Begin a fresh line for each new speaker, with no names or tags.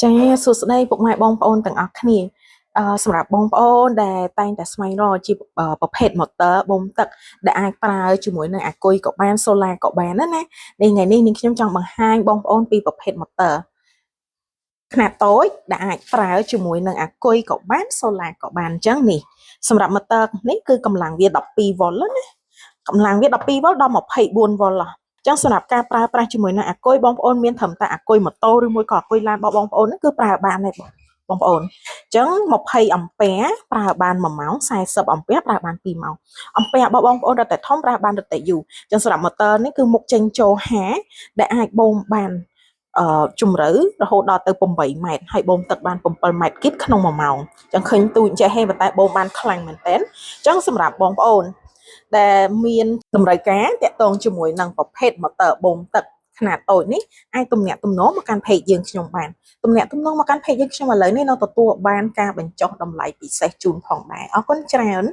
ចាសួស្តីពុកម៉ែបងប្អូនទាំងអស់គ្នាសម្រាប់បងប្អូនដែលតែងតែស្វែងរកជាប្រភេទ motor បូមទឹកដែលអាចប្រើជាមួយនឹងអាគុយក៏បាន solar ក៏បានណានេះថ្ងៃនេះនាងខ្ញុំចង់បង្ហាញបងប្អូនពីប្រភេទ motor ខ្នាតតូចដែលអាចប្រើជាមួយនឹងអាគុយក៏បាន solar ក៏បានអញ្ចឹងនេះសម្រាប់ motor នេះគឺកម្លាំងវា12 វ៉ុលណាកម្លាំងវា12 វ៉ុលដល់24 វ៉ុលចឹងសម្រាប់ការប្រើប្រាស់ជាមួយនឹងអាគុយបងប្អូនមានត្រឹមតែអាគុយម៉ូតូឬមួយក៏អាគុយឡានរបស់បងប្អូនហ្នឹងគឺប្រើបានទេបងប្អូនអញ្ចឹង20អាំពែប្រើបាន1ម៉ោង40អាំពែប្រើបាន2ម៉ោងអាំពែរបស់បងប្អូនរត់តែធំប្រើបានរត់តែយូរអញ្ចឹងសម្រាប់ម៉ូទ័រនេះគឺមុខចេញចូល50ដែលអាចបូមបានជំរឿរហូតដល់ទៅ8ម៉ែត្រហើយបូមទឹកបាន7ម៉ែត្រគីបក្នុង1ម៉ោងអញ្ចឹងឃើញទូចចេះហេប៉ុន្តែបូមបានខ្លាំងមែនតើអញ្ចឹងសម្រាប់បងប្អូនដែលមានតម្រូវការតាក់ទងជាមួយនឹងប្រភេទ motor បូមទឹកខ្នាតតូចនេះអាចទំនាក់ទំនងមកកាន់ page យើងខ្ញុំបានទំនាក់ទំនងមកកាន់ page យើងខ្ញុំឥឡូវនេះនៅទទួលបានការបញ្ចុះតម្លៃពិសេសជូនផងដែរអរគុណច្រើន